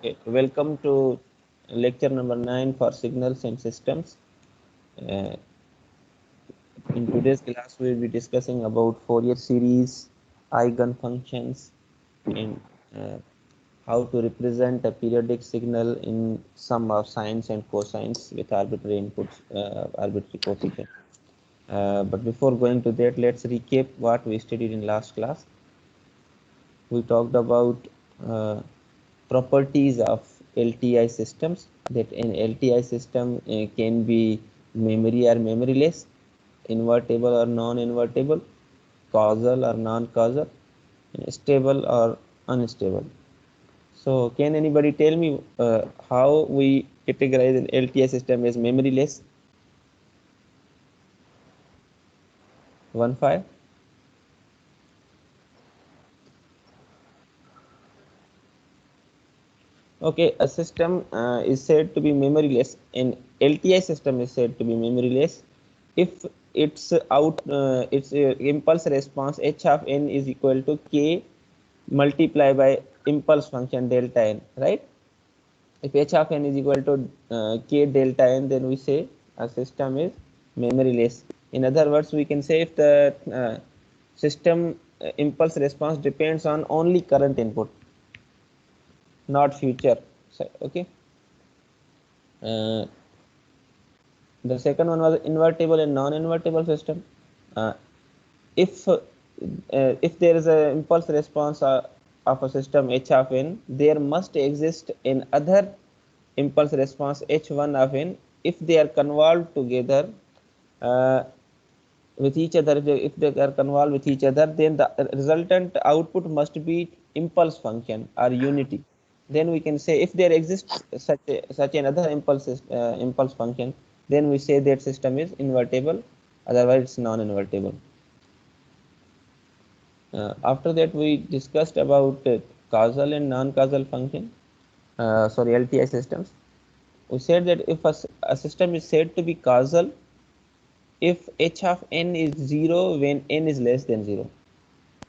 Okay, welcome to lecture number 9 for signals and systems. Uh, in today's class, we will be discussing about Fourier series, eigenfunctions, and how to represent a periodic signal in sum of sines and cosines with arbitrary inputs, arbitrary coefficients. But before going to that, let's recap what we studied in last class. We talked about properties of LTI systems, that an LTI system can be memory or memoryless, invertible or non-invertible, causal or non-causal, stable or unstable. So can anybody tell me how we categorize an LTI system as memoryless? 1 5. Okay, a system is said to be memoryless. An LTI system is said to be memoryless if its impulse response h of n is equal to k multiplied by impulse function delta n, right? If h of n is equal to k delta n, then we say a system is memoryless. In other words, we can say if the system impulse response depends on only current input, not future. So, okay. Uh, the second one was invertible and non-invertible system. Uh, if there is a impulse response of a system h of n, there must exist an other impulse response h1 of n. If they are convolved together uh, with each other, if they are convolved with each other, then the resultant output must be impulse function or unity. Then we can say if there exists such another impulse function, then we say that system is invertible, otherwise it's non-invertible. After that, we discussed about causal and non-causal function. Sorry, LTI systems. We said that if a system is said to be causal if h of n is 0 when n is less than 0.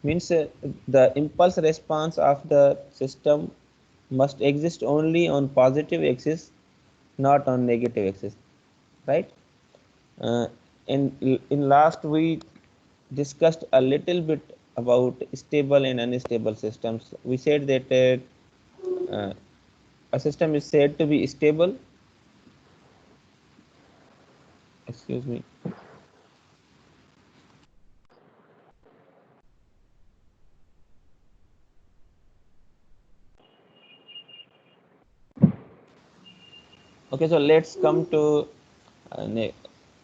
Means the impulse response of the system must exist only on positive axis, not on negative axis, right? Uh, in last we discussed a little bit about stable and unstable systems. We said that a system is said to be stable. Excuse me. Okay, so let's come to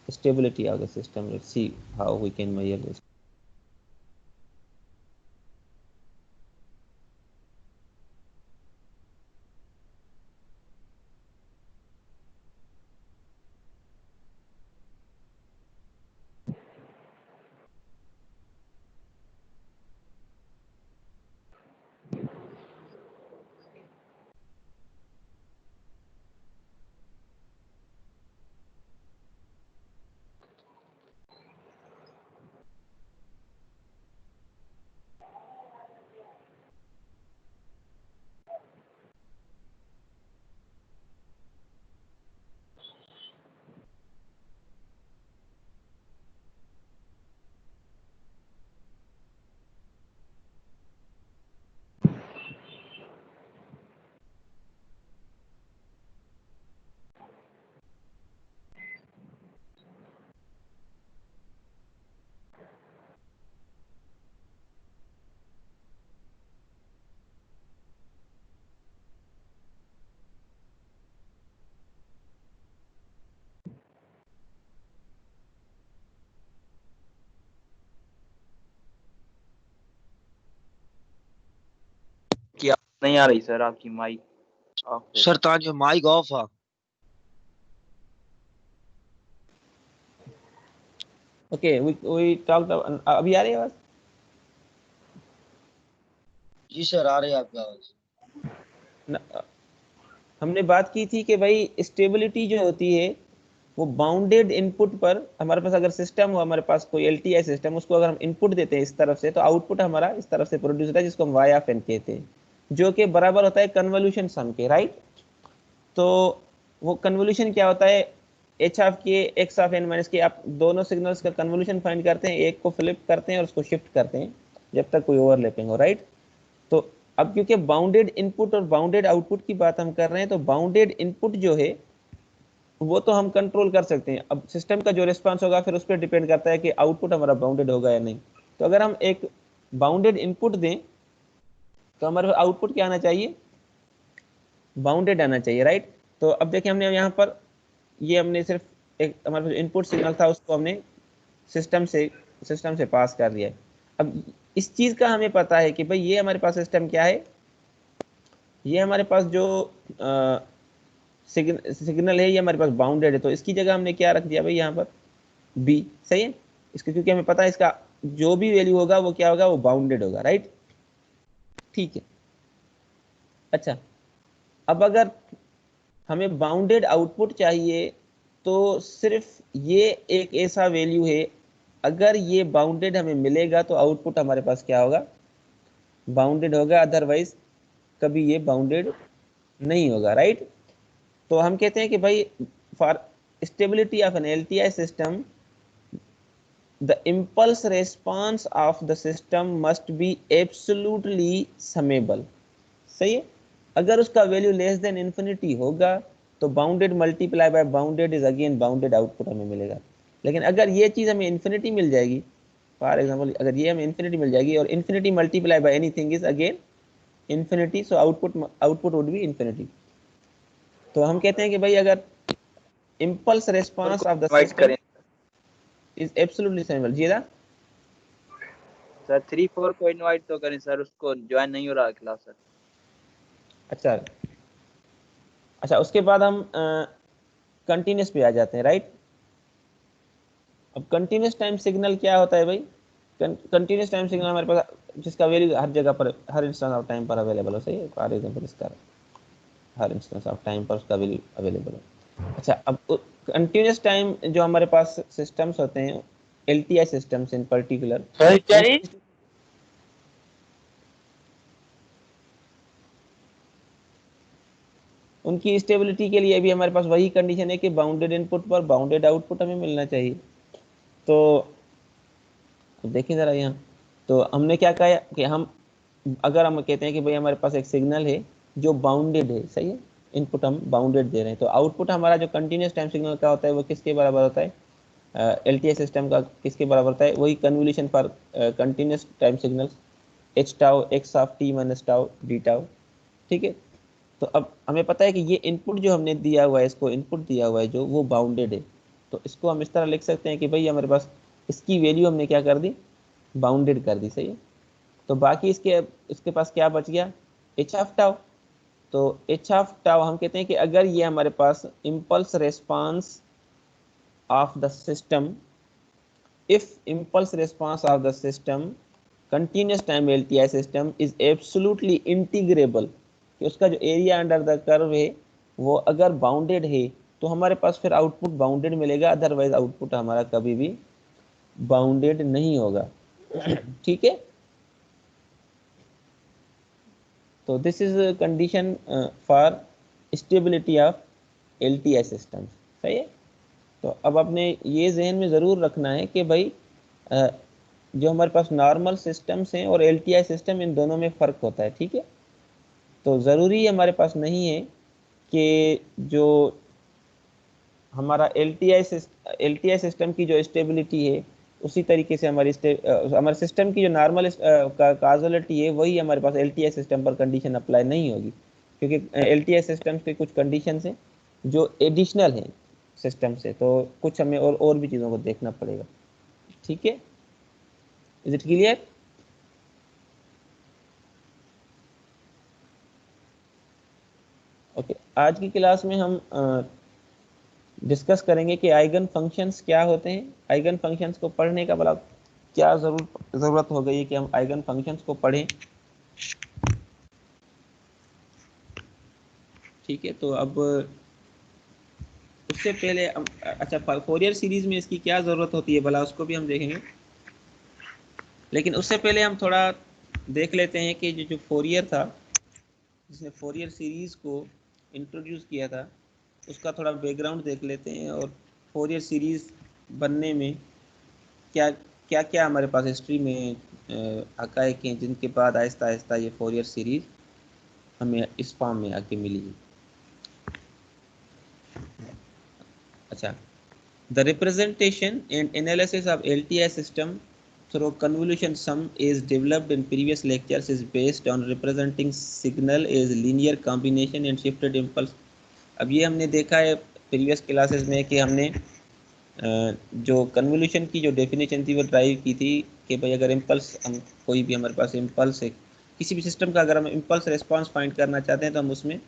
stability of the system. Let's see how we can measure this. क्या नहीं आ रही sir आपकी mic off है। Sir तव्हांजो mic off आहे। Okay, we talked about, अभी आ रही है आवाज? जी सर आ रही है आपकी आवाज। हमने बात की थी कि भाई स्टेबिलिटी जो होती है वो बाउंडेड इनपुट पर, हमारे पास अगर सिस्टम हो, हमारे पास कोई एलटीआई सिस्टम, उसको अगर हम इनपुट देते हैं इस तरफ से, तो आउटपुट हमारा इस तरफ से प्रोड्यूस होता है, जिसको हम वाई ऑफ एन कहते हैं। जो कि बराबर होता है कन्वोल्यूशन सम के, राइट। तो वो कन्वोल्यूशन क्या होता है, एच ऑफ के एक्स ऑफ एन माइनस के, आप दोनों सिग्नल्स का कन्वोल्यूशन फाइंड करते हैं, एक को फ्लिप करते हैं और उसको शिफ्ट करते हैं जब तक कोई ओवरलैपिंग हो, राइट। तो अब क्योंकि बाउंडेड इनपुट और बाउंडेड आउटपुट की बात हम कर रहे हैं, तो बाउंडेड इनपुट जो है वो तो हम कंट्रोल कर सकते हैं। अब सिस्टम का जो रिस्पांस होगा फिर उस पर डिपेंड करता है कि आउटपुट हमारा बाउंडेड होगा या नहीं। तो अगर हम एक बाउंडेड इनपुट दें तो हमारे आउटपुट क्या आना चाहिए, बाउंडेड आना चाहिए, राइट। तो अब देखिए हमने यहाँ पर ये हमने सिर्फ एक हमारे पास इनपुट सिग्नल था, उसको हमने सिस्टम से पास कर दिया है। अब इस चीज का हमें पता है कि भाई ये हमारे पास सिस्टम क्या है, ये हमारे पास जो सिग्नल है ये हमारे पास बाउंडेड है, तो इसकी जगह हमने क्या रख दिया भाई यहाँ पर बी, सही है। इसका क्योंकि हमें पता है इसका जो भी वैल्यू होगा वो क्या होगा, वो बाउंडेड होगा, राइट। ठीक है, अच्छा अब अगर हमें बाउंडेड आउटपुट चाहिए तो सिर्फ ये एक ऐसा वैल्यू है, अगर ये बाउंडेड हमें मिलेगा तो आउटपुट हमारे पास क्या होगा, बाउंडेड होगा, अदरवाइज कभी ये बाउंडेड नहीं होगा, राइट। तो हम कहते हैं कि भाई for stability of an LTI system the impulse response of the system must be absolutely summable, सही है। अगर उसका वैल्यू लेस देन इन्फिनिटी होगा तो bounded multiply by bounded is again bounded output हमें मिलेगा। लेकिन अगर ये चीज हमें इन्फिनिटी मिल जाएगी, फॉर एग्जांपल अगर ये हमें इन्फिनिटी मिल जाएगी और infinity multiply by anything is again infinity, so output would be infinity. तो हम कहते हैं कि भाई अगर impulse response of the system is absolutely summable, जी दा सर 3-4 को इनवाइट तो करें सर, उसको ज्वाइन नहीं हो रहा क्लास सर। अच्छा अच्छा, उसके बाद हम कंटिन्यूस पे आ जाते हैं, राइट। अब कंटिन्यूस टाइम सिग्नल क्या होता है भाई, कंटिन्यूस टाइम सिग्नल हमारे पास जिसका वैल्यू हर जगह पर हर इंस्टेंस ऑफ टाइम पर अवेलेबल हो, सही है। फॉर एग्जांपल इसका हर इंस्टेंस ऑफ टाइम पर उसका वैल्यू अवेलेबल हो। अच्छा अब कंटिन्यूस टाइम जो हमारे पास सिस्टम्स होते हैं, एलटीआई सिस्टम्स इन पर्टिकुलर, उनकी स्टेबिलिटी के लिए भी हमारे पास वही कंडीशन है कि बाउंडेड इनपुट पर बाउंडेड आउटपुट हमें मिलना चाहिए। तो देखिए ज़रा यहाँ, तो हमने क्या कहा कि हम अगर हम कहते हैं कि भाई हमारे पास एक सिग्नल है जो बाउंडेड है, सही है, इनपुट हम बाउंडेड दे रहे हैं, तो आउटपुट हमारा जो कंटिन्यूस टाइम सिग्नल का होता है वो किसके बराबर होता है, एलटीआई सिस्टम का किसके बराबर होता है, वही convolution for continuous time signals H tau x of t minus tau d tau, ठीक है। तो अब हमें पता है कि ये इनपुट जो हमने दिया हुआ है, इसको इनपुट दिया हुआ है जो वो बाउंडेड है, तो इसको हम इस तरह लिख सकते हैं कि भाई हमारे पास इसकी वैल्यू हमने क्या कर दी, बाउंडेड कर दी, सही है। तो बाकी इसके पास क्या बच गया, एच ऑफ टाउ। तो एच ऑफ टाउ हम कहते हैं कि अगर ये हमारे पास impulse response of the system, if impulse response of the system continuous time LTI system is absolutely integrable, कि उसका जो एरिया अंडर द कर्व है वो अगर बाउंडेड है तो हमारे पास फिर आउटपुट बाउंडेड मिलेगा, अदरवाइज आउटपुट हमारा कभी भी बाउंडेड नहीं होगा। ठीक है, तो this is condition for stability of LTI system, सही है। तो अब आपने ये जहन में ज़रूर रखना है कि भाई जो हमारे पास नॉर्मल सिस्टम्स हैं और एलटीआई सिस्टम, इन दोनों में फ़र्क होता है, ठीक है। तो ज़रूरी हमारे पास नहीं है कि जो हमारा एलटीआई सिस्टम की जो स्टेबिलिटी है उसी तरीके से हमारे सिस्टम की जो नॉर्मल काजुअलिटी है वही हमारे पास एलटीआई सिस्टम पर कंडीशन अप्लाई नहीं होगी, क्योंकि एलटीआई सिस्टम के कुछ कंडीशन हैं जो एडिशनल हैं सिस्टम से, तो कुछ हमें और भी चीज़ों को देखना पड़ेगा, ठीक है। Is it clear? ओके, आज की क्लास में हम डिस्कस करेंगे कि आइगन फंक्शंस क्या होते हैं। आइगन फंक्शंस को पढ़ने का बड़ा क्या ज़रूरत हो गई है कि हम आइगन फंक्शंस को पढ़ें, ठीक है। तो अब उससे पहले अच्छा फोरियर सीरीज में इसकी क्या ज़रूरत होती है भला, उसको भी हम देखेंगे। लेकिन उससे पहले हम थोड़ा देख लेते हैं कि जो फोरियर था जिसने फोरियर सीरीज को इंट्रोड्यूस किया था, उसका थोड़ा बैकग्राउंड देख लेते हैं और फोरियर सीरीज बनने में क्या क्या क्या हमारे पास हिस्ट्री में हकायक हैं, जिनके बाद आहिस्ता आहिस्ता ये फोरियर सीरीज हमें इस फॉर्म में आके मिली है। अच्छा, the representation and analysis of LTI system through convolution sum is developed in previous lectures is based on representing signal as linear combination and shifted impulse। अब ये हमने देखा है प्रीवियस क्लासेस में कि हमने जो कन्वोल्यूशन की जो डेफिनेशन थी वो ड्राइव की थी कि भाई अगर इम्पल्स, हम कोई भी हमारे पास इम्पल्स है किसी भी सिस्टम का, अगर हम इम्पल्स रिस्पांस फाइंड करना चाहते हैं तो हम उसमें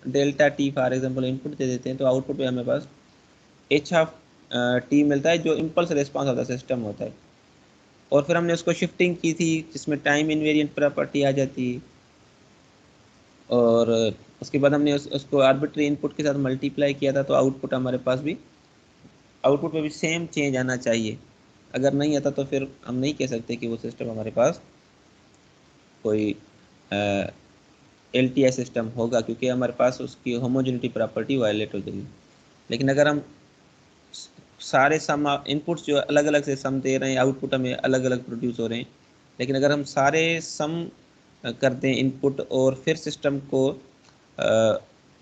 delta T for example input दे देते हैं, तो आउटपुट में हमें पास एच ऑफ टी मिलता है जो impulse response of the system होता है। और फिर हमने उसको शिफ्टिंग की थी जिसमें टाइम इनवेरिएंट प्रॉपर्टी आ जाती है, और उसके बाद हमने उसको आर्बिट्री इनपुट के साथ मल्टीप्लाई किया था, तो आउटपुट हमारे पास भी, आउटपुट में भी सेम चेंज आना चाहिए। अगर नहीं आता तो फिर हम नहीं कह सकते कि वो सिस्टम हमारे पास कोई LTI सिस्टम होगा, क्योंकि हमारे पास उसकी होमोजेनिटी प्रॉपर्टी वायलेट हो जाएगी। लेकिन अगर हम सारे सम इनपुट्स जो अलग अलग से सम दे रहे हैं, आउटपुट हमें अलग अलग प्रोड्यूस हो रहे हैं, लेकिन अगर हम सारे सम कर दें इनपुट और फिर सिस्टम को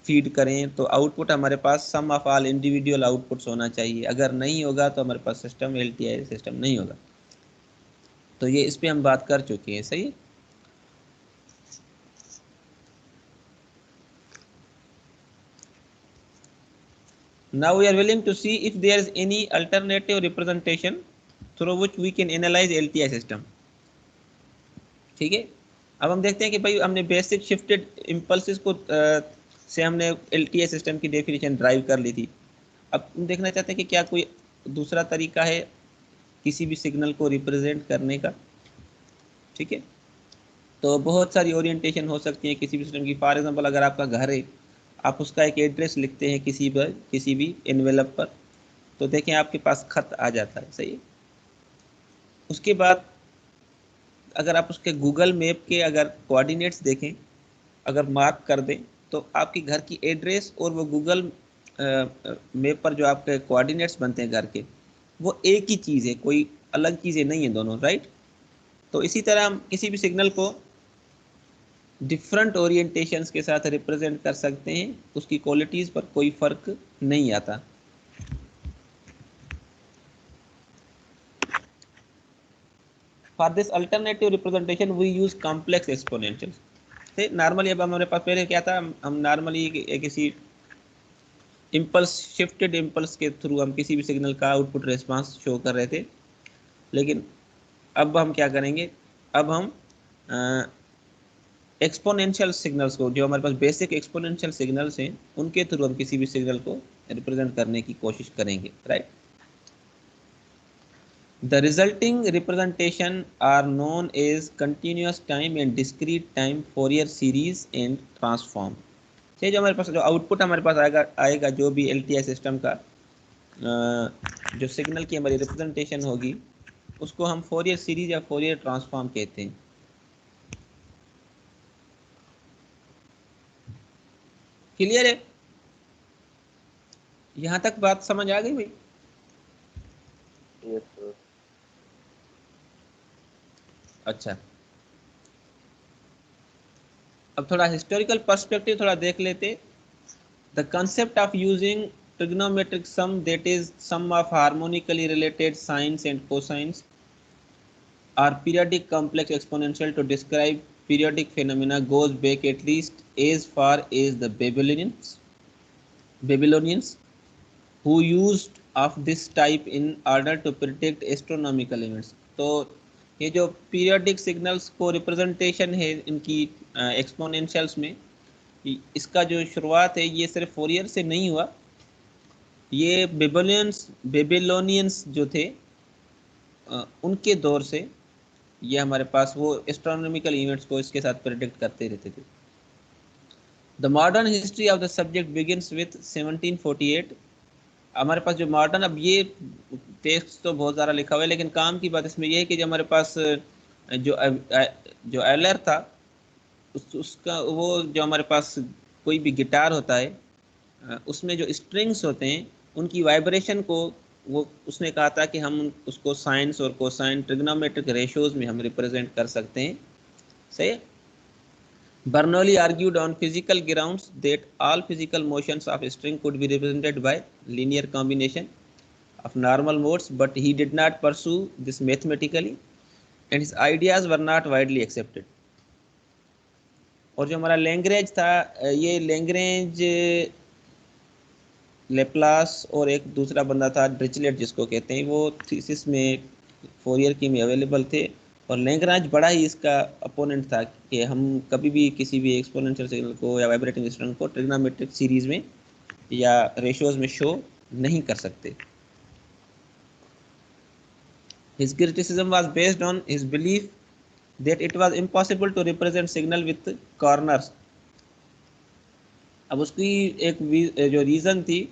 फीड करें तो आउटपुट हमारे पास सम ऑफ ऑल इंडिविजुअल आउटपुट्स होना चाहिए। अगर नहीं होगा तो हमारे पास सिस्टम LTI सिस्टम नहीं होगा। तो ये इस पर हम बात कर चुके हैं, सही है। Now we are willing to see if there is any alternative representation through which we can analyze LTI system। ठीक है, अब हम देखते हैं कि भाई हमने बेसिक शिफ्टेड इम्पल्सेस को से हमने LTI सिस्टम की डेफिनेशन ड्राइव कर ली थी। अब हम देखना चाहते हैं कि क्या कोई दूसरा तरीका है किसी भी सिग्नल को रिप्रेजेंट करने का। ठीक है, तो बहुत सारी ओरिएंटेशन हो सकती है किसी भी सिस्टम की। फॉर एग्जांपल अगर आपका घर है, आप उसका एक एड्रेस लिखते हैं किसी भी एनवेलप पर, तो देखें आपके पास खत आ जाता है, सही है। उसके बाद अगर आप उसके गूगल मैप के अगर कोऑर्डिनेट्स देखें, अगर मार्क कर दें, तो आपके घर की एड्रेस और वो गूगल मैप पर जो आपके कोऑर्डिनेट्स बनते हैं घर के, वो एक ही चीज़ है, कोई अलग चीज़ें नहीं है दोनों, राइट। तो इसी तरह हम किसी भी सिग्नल को डिफरेंट ओरिएंटेशंस के साथ रिप्रेजेंट कर सकते हैं, उसकी क्वालिटीज़ पर कोई फर्क नहीं आता। For this alternative representation we use complex exponential. Normally अब हमारे पास पहले क्या था, हम नॉर्मली किसी इम्पल्स, शिफ्टेड इम्पल्स के थ्रू हम किसी भी सिग्नल का आउटपुट रिस्पांस शो कर रहे थे। लेकिन अब हम क्या करेंगे, अब हम एक्सपोनेंशियल सिग्नल्स को, जो हमारे पास बेसिक एक्सपोनेंशियल सिग्नल्स हैं, उनके थ्रू हम किसी भी सिग्नल को रिप्रेजेंट करने की कोशिश करेंगे, right. The resulting representation are known as continuous time and discrete time Fourier series and transform। जो हमारे पास जो आउटपुट हमारे पास आएगा जो भी LTI सिस्टम का जो सिग्नल की हमारी रिप्रेजेंटेशन होगी, उसको हम फोरियर सीरीज या फोरियर ट्रांसफॉर्म कहते हैं। क्लियर है, यहाँ तक बात समझ आ गई भाई? Yes sir. अच्छा, अब थोड़ा हिस्टोरिकल पर्सपेक्टिव थोड़ा देख लेते। The concept of using trigonometric sum, that is sum of harmonically related sines and cosines or periodic complex exponential to describe periodic phenomena, goes back at least as far as the Babylonians who used of this type in order to predict astronomical events। तो ये जो periodic signals को representation है इनकी एक्सपोनेंशियल्स में, इसका जो शुरुआत है ये सिर्फ फोरियर से नहीं हुआ, ये बेबीलोनियंस जो थे उनके दौर से ये हमारे पास वो एस्ट्रोनॉमिकल इवेंट्स को इसके साथ प्रेडिक्ट करते रहते थे। The modern history of the subject begins with 1748। हमारे पास जो मॉडर्न, अब ये टेक्स्ट तो बहुत ज़्यादा लिखा हुआ है, लेकिन काम की बात इसमें यह है कि जो हमारे पास जो एलर था, उसका वो जो हमारे पास कोई भी गिटार होता है उसमें जो स्ट्रिंग्स होते हैं उनकी वाइब्रेशन को वो उसने कहा था कि हम उसको साइंस और कोसाइन ट्रिग्नोमेट्रिक रेशियोज में हम रिप्रेजेंट कर सकते हैं। सही है। Bernoulli argued on physical grounds that all physical motions of a string could be represented by linear combination of normal modes, but he did not pursue this mathematically, and his ideas were not widely accepted. और जो हमारा Lagrange था, ये Lagrange, Laplace और एक दूसरा बंदा था ड्रिचलेट जिसको कहते हैं, वो थीसिस में फोरियर की में अवेलेबल थे। और लैंग्रेज बड़ा ही इसका अपोनेंट था कि हम कभी भी किसी भी एक्सपोनेंशियल सिग्नल को या वाइब्रेटिंग सिस्टम को ट्रिग्नोमेट्रिक सीरीज में या रेशियोज में शो नहीं कर सकते। His criticism was based on his belief that it was impossible to represent signal with corners. अब उसकी एक जो रीज़न थी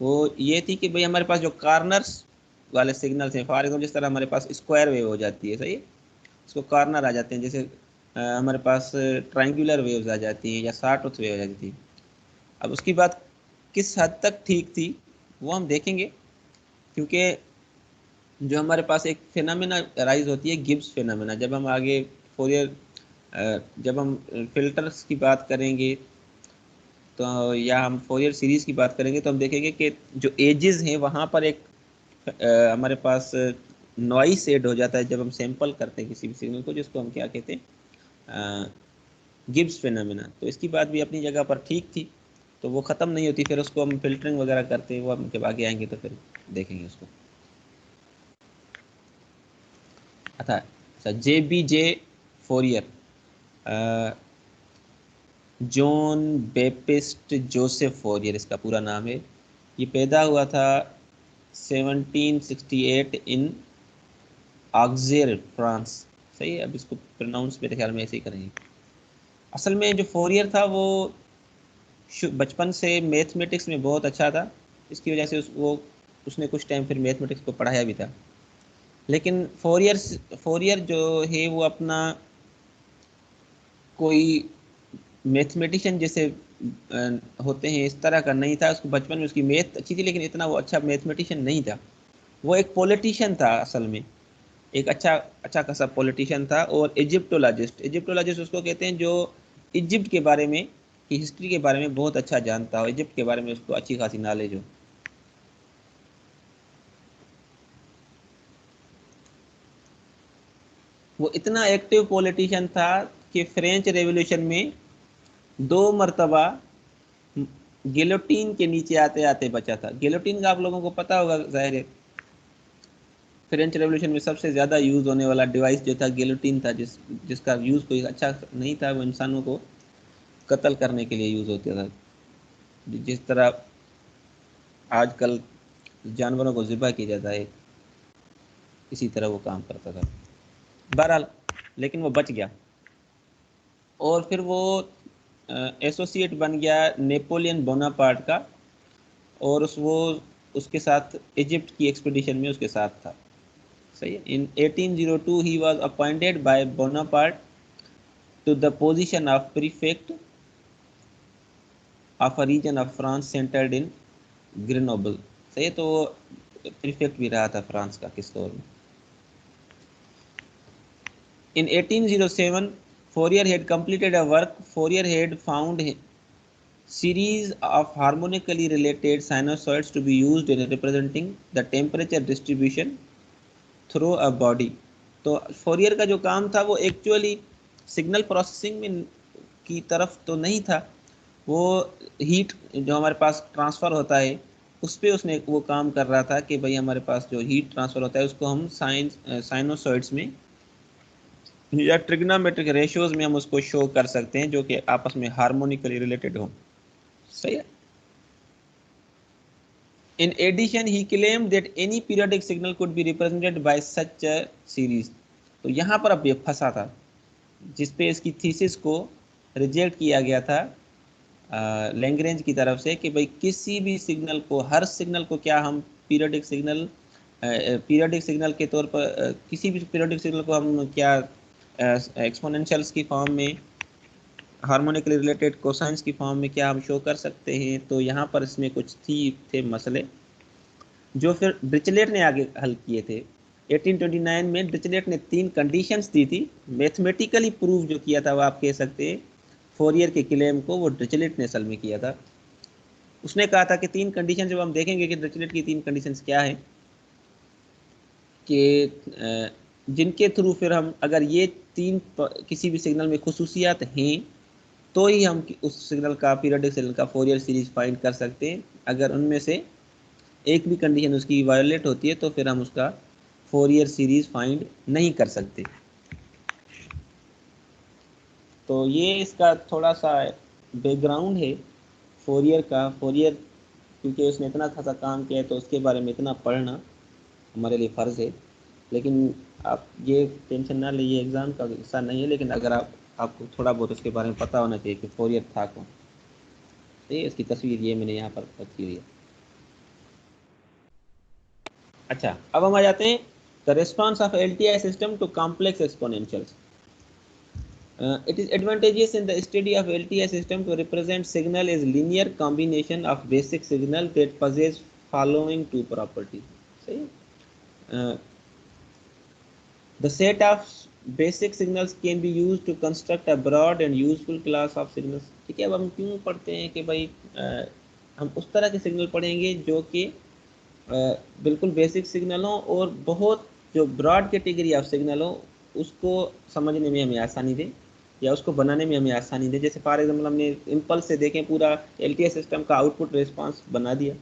वो ये थी कि भाई हमारे पास जो कॉर्नर्स वाले सिग्नल्स हैं, फॉर एग्जाम्पल जिस तरह हमारे पास स्क्वायर वेव हो जाती है, सही है, इसको कॉर्नर आ जाते हैं, जैसे हमारे पास ट्रायंगुलर वेव्स आ जाती हैं या शॉर्टवर्थ वेव आ जाती है। अब उसकी बात किस हद तक ठीक थी वो हम देखेंगे, क्योंकि जो हमारे पास एक फिनोमेना राइज होती है गिब्स फिनोमेना, जब हम आगे फोरियर जब हम फिल्टर्स की बात करेंगे तो या हम फोरियर सीरीज की बात करेंगे तो हम देखेंगे कि जो एजेस हैं वहाँ पर एक हमारे पास नॉइस एड हो जाता है जब हम सैंपल करते हैं किसी भी सिग्नल को, जिसको हम क्या कहते हैं, गिब्स फिनोमेना। तो इसकी बात भी अपनी जगह पर ठीक थी, तो वो ख़त्म नहीं होती, फिर उसको हम फिल्टरिंग वगैरह करते हैं, वो हम जब आगे आएंगे तो फिर देखेंगे उसको। अच्छा, JBJ Fourier, John Baptiste Joseph Fourier इसका पूरा नाम है। ये पैदा हुआ था 1768 इन ऑक्सेर, फ्रांस। सही है। अब इसको प्रोनाउंस मेरे ख्याल में ऐसे ही करेंगे। असल में जो फोरियर था वो बचपन से मैथमेटिक्स में बहुत अच्छा था, इसकी वजह से उसने कुछ टाइम फिर मैथमेटिक्स को पढ़ाया भी था। लेकिन फोरियर जो है वो अपना कोई मैथमेटिशियन जैसे होते हैं इस तरह का नहीं था। उसको बचपन में उसकी मैथ अच्छी थी, लेकिन इतना वो अच्छा मैथमेटिशियन नहीं था। वो एक पॉलिटिशियन था, असल में एक अच्छा खासा पॉलिटिशियन था। और इजिप्टोलॉजिस्ट उसको कहते हैं जो इजिप्ट के बारे में, की हिस्ट्री के बारे में बहुत अच्छा जानता हो, इजिप्ट के बारे में उसको अच्छी खासी नॉलेज हो। वो इतना एक्टिव पॉलिटिशियन था कि फ्रेंच रेवोल्यूशन में 2 मरतबा गिलोटीन के नीचे आते आते बचा था। गिलोटीन का आप लोगों को पता होगा, जाहिर है फ्रेंच रेवोल्यूशन में सबसे ज़्यादा यूज़ होने वाला डिवाइस जो था गिलोटीन था, जिसका यूज़ कोई अच्छा नहीं था, वो इंसानों को कत्ल करने के लिए यूज़ होता था। जिस तरह आजकल जानवरों को ज़िबा किया जाता है, इसी तरह वो काम करता था। बहरहाल लेकिन वो बच गया और फिर वो एसोसिएट बन गया नेपोलियन बोनापार्ट का, और उसके साथ इजिप्ट की एक्सपीडिशन में उसके साथ था। सही है। In 1802 he was appointed by Bonaparte to the position of prefect of a region of France centred in Grenoble. सही है। तो प्रीफेक्ट भी रहा था फ्रांस का किस दौर में। In 1807, Fourier had completed a work. Fourier had found a series of harmonically related sinusoids to be used in representing the temperature distribution through a body. तो फोरियर का जो काम था वो एक्चुअली सिग्नल प्रोसेसिंग में की तरफ तो नहीं था, वो हीट जो हमारे पास ट्रांसफ़र होता है उस पर उसने वो काम कर रहा था कि भाई हमारे पास जो हीट ट्रांसफ़र होता है उसको हम साइनोसॉइड्स में या ट्रिग्नोमेट्रिक रेशियोज में हम उसको शो कर सकते हैं जो कि आपस में हार्मोनिकली रिलेटेड हो। सही है। In addition, he claimed that any periodic signal could be represented by such a series. तो यहाँ पर अब ये फंसा था जिसपे इसकी थीसिस को रिजेक्ट किया गया था लैग्रेंज की तरफ से कि भाई किसी भी सिग्नल को, हर सिग्नल को क्या हम पीरियोडिक सिग्नल के तौर पर किसी भी पीरियोडिक सिग्नल को हम क्या एक्सपोनेंशियल्स की फॉर्म में हार्मोनिकली रिलेटेड कोसाइंस की फॉर्म में क्या हम शो कर सकते हैं, तो यहाँ पर इसमें कुछ थे मसले जो फिर डिरिचलेट ने आगे हल किए थे। 1829 में डिरिचलेट ने 3 कंडीशंस दी थी, मैथमेटिकली प्रूव जो किया था वो आप कह सकते हैं फोरियर के क्लेम को वो डिरिचलेट ने असल में किया था। उसने कहा था कि 3 कंडीशन, जब हम देखेंगे कि डिरिचलेट की 3 कंडीशंस क्या है कि जिनके थ्रू फिर हम अगर ये 3 किसी भी सिग्नल में खुसूसियात हैं तो ही हम उस सिग्नल का पीरियोडिक सिग्नल का फोरियर सीरीज फाइंड कर सकते हैं। अगर उनमें से एक भी कंडीशन उसकी वायोलेट होती है तो फिर हम उसका फोरियर सीरीज फाइंड नहीं कर सकते। तो ये इसका थोड़ा सा बैकग्राउंड है फोरियर का। फोरियर क्योंकि उसने इतना खासा काम किया है तो उसके बारे में इतना पढ़ना हमारे लिए फ़र्ज़ है। लेकिन आप ये टेंशन ना लीजिए, एग्ज़ाम का हिस्सा नहीं है, लेकिन अगर आपको थोड़ा बहुत उसके बारे में पता होना चाहिए कि फोरियर था कौन। तो इसकी तस्वीर ये मैंने यहाँ पर रखी हुई है। अच्छा, अब हम आ जाते हैं the response of LTI system to complex exponentials. It is advantageous in the study of LTI system to represent signal as linear combination of basic signal that possess following 2 properties. सही है? The set of basic signals can be used to construct a broad and useful class of signals. ठीक है, अब हम क्यों पढ़ते हैं कि भाई हम उस तरह के सिग्नल पढ़ेंगे जो कि बिल्कुल बेसिक सिग्नल हो और बहुत जो ब्रॉड कैटेगरी ऑफ सिग्नल हो उसको समझने में हमें आसानी दे या उसको बनाने में हमें आसानी दे। जैसे फॉर एग्जांपल हमने इम्पल्स से देखें पूरा LTI सिस्टम का आउटपुट रिस्पांस बना दिया,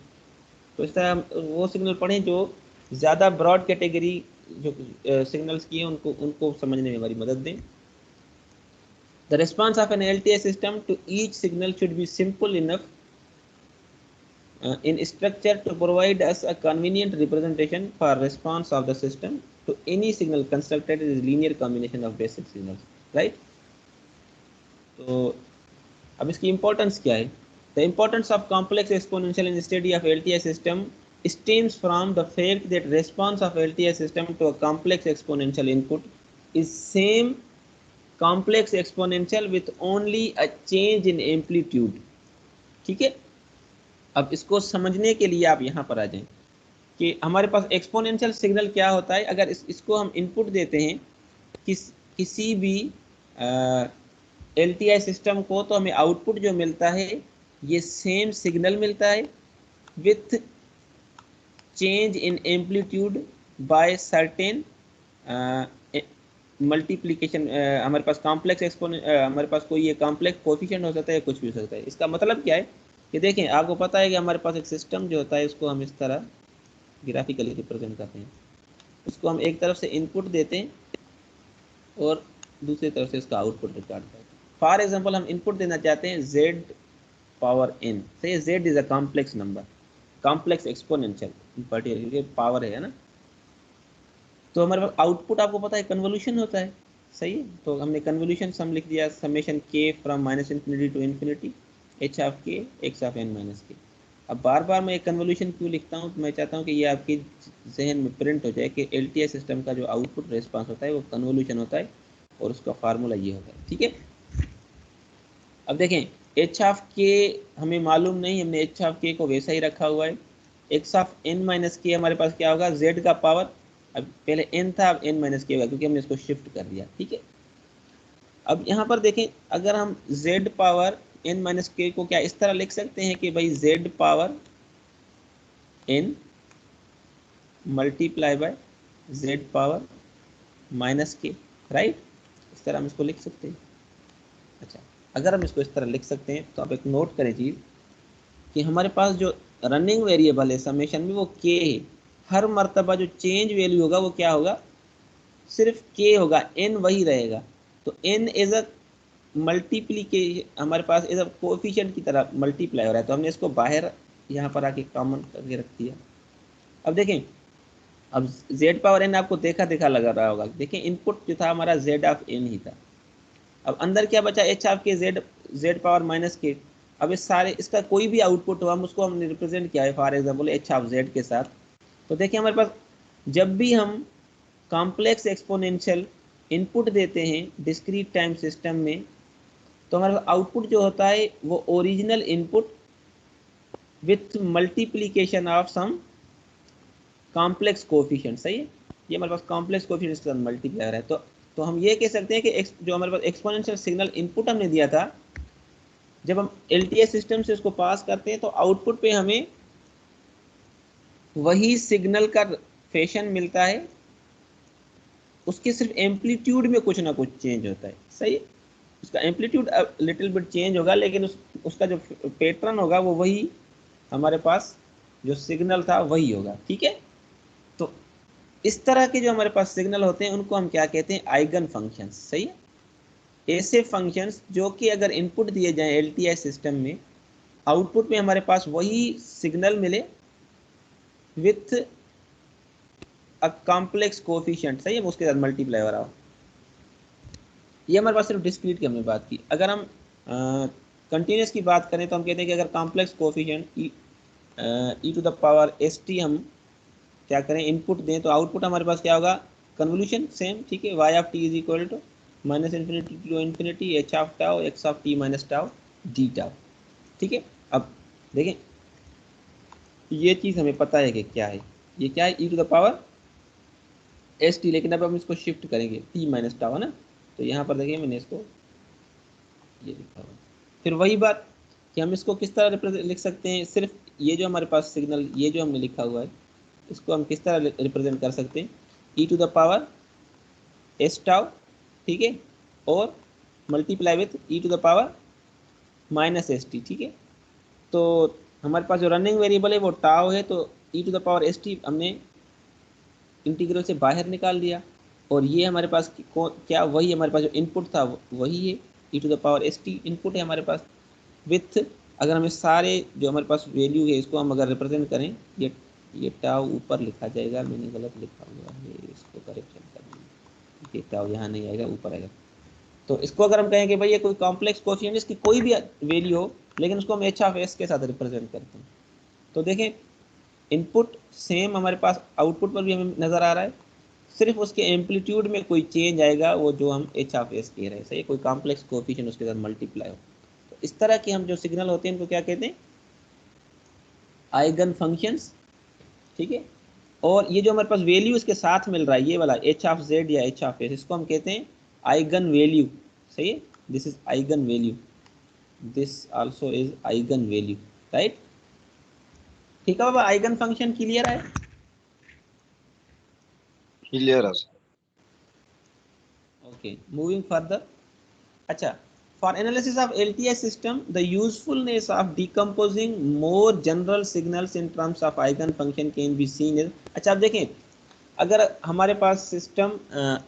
तो इस तरह हम वो सिग्नल पढ़ें जो ज़्यादा ब्रॉड कैटेगरी जो सिग्नल्स की हैं उनको समझने में हमारी मदद दें। The response of an LTI system to each signal should be simple enough in structure to provide us a convenient representation for response of the system to any signal constructed as linear combination of basic signals, right? तो अब इसकी importance क्या है? The importance of complex exponential in the study of LTI system stems from the fact that response of LTI system to a complex exponential input is same complex exponential with only a change in amplitude. ठीक है, अब इसको समझने के लिए आप यहाँ पर आ जाएं कि हमारे पास एक्सपोनेंशियल सिग्नल क्या होता है। अगर इसको हम इनपुट देते हैं किसी भी LTI सिस्टम को तो हमें आउटपुट जो मिलता है ये सेम सिग्नल मिलता है with change in amplitude by certain multiplication. हमारे पास कॉम्प्लेक्स हमारे पास कोई ये कॉम्प्लेक्स कोफिशिएंट हो सकता है या कुछ भी हो सकता है। इसका मतलब क्या है कि देखें, आपको पता है कि हमारे पास एक सिस्टम जो होता है उसको हम इस तरह ग्राफिकली रिप्रेजेंट करते हैं। उसको हम एक तरफ से इनपुट देते हैं और दूसरी तरफ से इसका आउटपुट रिकॉर्ड करते हैं। फॉर एग्जांपल हम इनपुट देना चाहते हैं z पावर n, से z is a complex number, complex exponential particular power है ना। तो हमारे पास आउटपुट आपको पता है कन्वोल्यूशन होता है, सही है। तो हमने कन्वोल्यूशन सम लिख दिया, summation k from -∞ to infinity h of k x of n minus k। अब बार बार मैं एक कन्वोल्यूशन क्यों लिखता हूँ, तो मैं चाहता हूँ कि ये आपके जहन में प्रिंट हो जाए कि LTI सिस्टम का जो आउटपुट रिस्पांस होता है वो कन्वोल्यूशन होता है और उसका फार्मूला ये होता है। ठीक है, अब देखें h ऑफ k हमें मालूम नहीं, हमने h ऑफ k को वैसा ही रखा हुआ है। x of n minus k हमारे पास क्या होगा, z का पावर, अब पहले n था अब n माइनस k होगा क्योंकि हमने इसको शिफ्ट कर दिया। ठीक है, अब यहाँ पर देखें अगर हम z पावर n माइनस के को क्या इस तरह लिख सकते हैं कि भाई z power n multiply by z power minus के, राइट। इस तरह हम इसको लिख सकते हैं। अच्छा, अगर हम इसको इस तरह लिख सकते हैं तो आप एक नोट करें चीज़ कि हमारे पास जो रनिंग वेरिएबल है समेशन में वो k है। हर मर्तबा जो चेंज वैल्यू होगा वो क्या होगा, सिर्फ k होगा, n वही रहेगा। तो n एज अ मल्टीप्लीकेशन हमारे पास एज अ कोएफिशिएंट की तरह मल्टीप्लाई हो रहा है, तो हमने इसको बाहर यहाँ पर आके कॉमन करके रख दिया। अब देखें, अब z पावर n आपको देखा लगा रहा होगा। देखें इनपुट जो था हमारा z ऑफ n ही था। अब अंदर क्या बचा, h of k z power minus के। अब इस सारे इसका कोई भी आउटपुट हो हम उसको हमने रिप्रेजेंट किया है for example h of z के साथ। तो देखिए हमारे पास जब भी हम कॉम्प्लेक्स एक्सपोनेंशियल इनपुट देते हैं डिस्क्रीट टाइम सिस्टम में तो हमारे पास आउटपुट जो होता है वो original input with multiplication of some complex coefficient, सही है। ये हमारे पास कॉम्प्लेक्स कोफिशिएंट के साथ मल्टीप्लायर है। तो हम ये कह सकते हैं कि जो हमारे पास एक्सपोनेंशियल सिग्नल इनपुट हमने दिया था, जब हम एलटीआई सिस्टम से उसको पास करते हैं तो आउटपुट पे हमें वही सिग्नल का फैशन मिलता है, उसके सिर्फ एम्पलीट्यूड में कुछ ना कुछ चेंज होता है, सही है। उसका एम्पलीट्यूड लिटिल बिट चेंज होगा, लेकिन उसका जो पैटर्न होगा वो वही, हमारे पास जो सिग्नल था वही होगा, ठीक है। तो इस तरह के जो हमारे पास सिग्नल होते हैं उनको हम क्या कहते हैं, आइगन फंक्शंस, सही है। ऐसे फंक्शंस जो कि अगर इनपुट दिए जाएं एलटीआई सिस्टम में, आउटपुट में हमारे पास वही सिग्नल मिले विथ अ कॉम्प्लेक्स कोफिशिएंट, सही है, उसके साथ मल्टीप्लाई हो रहा हो। ये हमारे पास सिर्फ डिस्क्रीट की हमने बात की। अगर हम कंटिन्यूस की बात करें तो हम कहते हैं कि अगर complex coefficient e to the power S t हम क्या करें, इनपुट दें, तो आउटपुट हमारे पास क्या होगा, कन्वोल्यूशन सेम, ठीक है। Y of T is equal to minus infinity to infinity h of tau x of t minus tau d tau, ठीक है। अब देखें, ये चीज़ हमें पता है कि क्या है, ये क्या है, E to the power S T, लेकिन अब हम इसको शिफ्ट करेंगे, टी माइनस टाउ है ना। तो यहाँ पर देखिए मैंने इसको ये लिखा हुआ, फिर वही बात कि हम इसको किस तरह लिख सकते हैं, सिर्फ ये जो हमारे पास सिग्नल, ये जो हमने लिखा हुआ है, इसको हम किस तरह रिप्रेजेंट कर सकते हैं, E to the power S tau, ठीक है, और multiply with E to the power minus S T, ठीक है। तो हमारे पास जो रनिंग वेरिएबल है वो टाउ है, तो E to the power S T हमने इंटीग्रल से बाहर निकाल दिया, और ये हमारे पास क्या, वही हमारे पास जो इनपुट था वही है, E to the power S T input है हमारे पास विथ, अगर हमें सारे जो हमारे पास वैल्यू है इसको हम अगर रिप्रेजेंट करें, ये टाउ ऊपर लिखा जाएगा, मैंने गलत लिखा हुआ है, इसको करेक्शन कर, ये टाउ यहाँ नहीं आएगा, ऊपर आएगा। तो इसको अगर हम कहें कि भाई ये कोई कॉम्प्लेक्स कोफिशिएंट इसकी कोई भी वैल्यू हो, लेकिन उसको हम एच ऑफ एस के साथ रिप्रेजेंट करते हैं, तो देखें इनपुट सेम हमारे पास आउटपुट पर भी हमें नज़र आ रहा है, सिर्फ उसके एम्पलीट्यूड में कोई चेंज आएगा, वो जो हम एच ऑफ एस कह रहे हैं, सही, कोई कॉम्प्लेक्स कोफिशिएंट उसके साथ मल्टीप्लाई हो। तो इस तरह के हम जो सिग्नल होते हैं उनको क्या कहते हैं, आइगन फंक्शंस, ठीक है। और ये जो हमारे पास वैल्यू इसके साथ मिल रहा है, ये वाला एच ऑफ जेड या एच ऑफ एस, इसको हम कहते हैं आइगन वैल्यू, सही है, this is eigen value, this also is eigen value, right. ठीक है बाबा, आइगन फंक्शन क्लियर है, क्लियर है। Okay, moving further. अच्छा, for analysis of LTI system, the usefulness of decomposing more general signals in terms of eigen function can be seen as, अच्छा अब देखें, अगर हमारे पास सिस्टम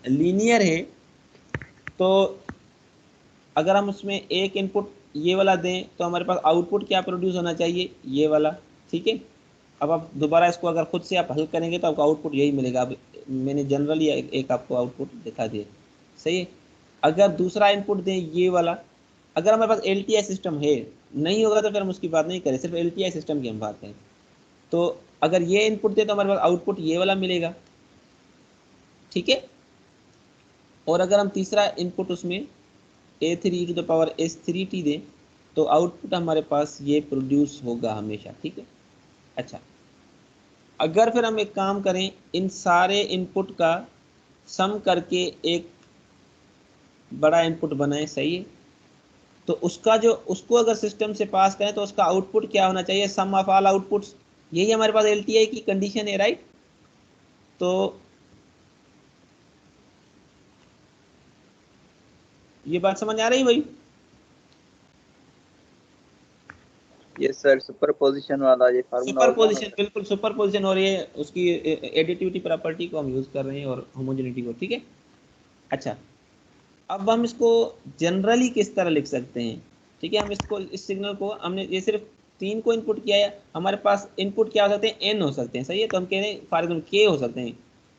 लीनियर है, तो अगर हम उसमें एक इनपुट ये वाला दें तो हमारे पास आउटपुट क्या प्रोड्यूस होना चाहिए, ये वाला, ठीक है। अब आप दोबारा इसको अगर खुद से आप हल करेंगे तो आपको आउटपुट यही मिलेगा। अब मैंने जनरली एक आपको आउटपुट दिखा दिया, सही है। अगर दूसरा इनपुट दें ये वाला, अगर हमारे पास एलटीआई सिस्टम है, नहीं होगा तो फिर हम उसकी बात नहीं करें, सिर्फ एलटीआई सिस्टम की हम बात करें। तो अगर ये इनपुट दें तो हमारे पास आउटपुट ये वाला मिलेगा, ठीक है। और अगर हम तीसरा इनपुट उसमें a3 to the power s3t दें तो आउटपुट हमारे पास ये प्रोड्यूस होगा हमेशा, ठीक है। अच्छा, अगर फिर हम एक काम करें, इन सारे इनपुट का सम करके एक बड़ा इनपुट बनाएं, सही है, तो उसको अगर सिस्टम से पास करें तो उसका आउटपुट क्या होना चाहिए, सम ऑफ ऑल आउटपुट्स, यही हमारे पास एलटीआई की कंडीशन है, राइट। तो ये बात समझ आ रही भाई? यस सर, सुपरपोजिशन वाला ये फार्मूला सुपरपोजिशन, बिल्कुल सुपरपोजिशन, और ये उसकी एडिटिविटी प्रॉपर्टी को हम यूज कर रहे हैं और होमोजेनिटी को, ठीक है। अच्छा, अब हम इसको जनरली किस तरह लिख सकते हैं, ठीक है। हम इसको, इस सिग्नल को हमने ये सिर्फ 3 को इनपुट किया है, हमारे पास इनपुट क्या हो सकते हैं, n हो सकते हैं, सही है। तो हम कह रहे हैं फॉर एग्जाम्पल k हो सकते हैं,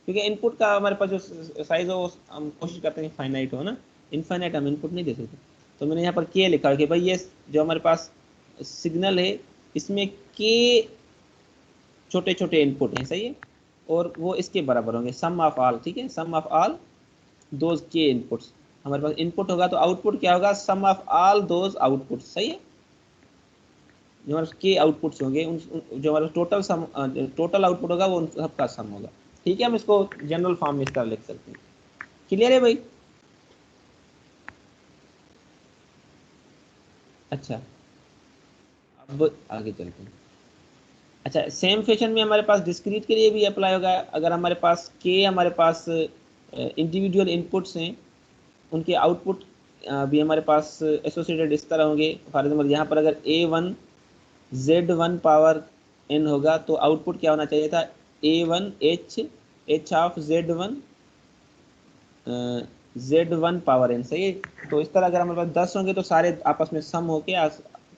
क्योंकि इनपुट का हमारे पास जो साइज हो हम कोशिश करते हैं फाइनाइट हो ना, इनफाइनाइट हम इनपुट नहीं दे सकते। तो मैंने यहाँ पर k लिखा है कि भाई ये जो हमारे पास सिग्नल है इसमें k छोटे छोटे इनपुट हैं, सही है, और वो इसके बराबर होंगे सम ऑफ ऑल, ठीक है, सम ऑफ ऑल दोज के इनपुट्स। हमारे पास इनपुट होगा तो आउटपुट क्या होगा, सम ऑफ ऑल दोज आउटपुट। सही है, जो हमारे के आउटपुट्स होंगे जो हमारा टोटल सम टोटल आउटपुट होगा वो उन सबका सम होगा। ठीक है, हम इसको जनरल फॉर्म में इस तरह लिख सकते हैं। क्लियर है भाई? अच्छा, अब आगे चलते हैं। अच्छा, सेम फैशन में हमारे पास डिस्क्रीट के लिए भी अप्लाई होगा। अगर हमारे पास के हमारे पास इंडिविजुअल इनपुट्स हैं, उनके आउटपुट भी हमारे पास एसोसिएटेड इस तरह होंगे। फॉर एग्जाम्पल यहाँ पर अगर A1 Z1 पावर n होगा तो आउटपुट क्या होना चाहिए था, A1 H of Z1 power n। सही है, तो इस तरह अगर हमारे पास 10 होंगे तो सारे आपस में सम होके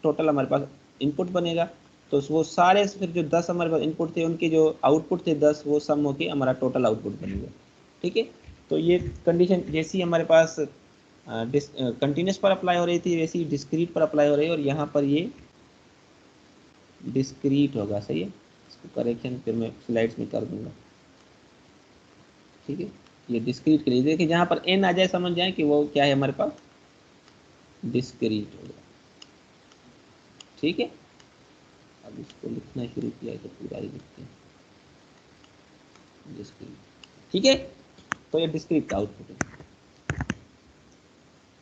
टोटल हमारे पास इनपुट बनेगा। तो वो सारे फिर जो 10 हमारे पास इनपुट थे उनके जो आउटपुट थे 10, वो सम होके हमारा टोटल आउटपुट बनेगा। ठीक है, तो ये कंडीशन जैसी हमारे पास कंटिन्यूस पर अप्लाई हो रही थी वैसी डिस्क्रीट पर अप्लाई हो रही है, और यहाँ पर ये डिस्क्रीट होगा। सही है, इसको करेक्शन फिर मैं स्लाइड्स में कर दूंगा। ठीक है, ये डिस्क्रीट के लिए देखिए, जहाँ पर n आ जाए समझ जाए कि वो क्या है, हमारे पास डिस्क्रीट होगा। ठीक है, अब इसको लिखना शुरू किया है तो पूरा ही लिखते हैं डिस्क्रीट। ठीक है, तो ये डिस्क्रीट का आउटपुट है।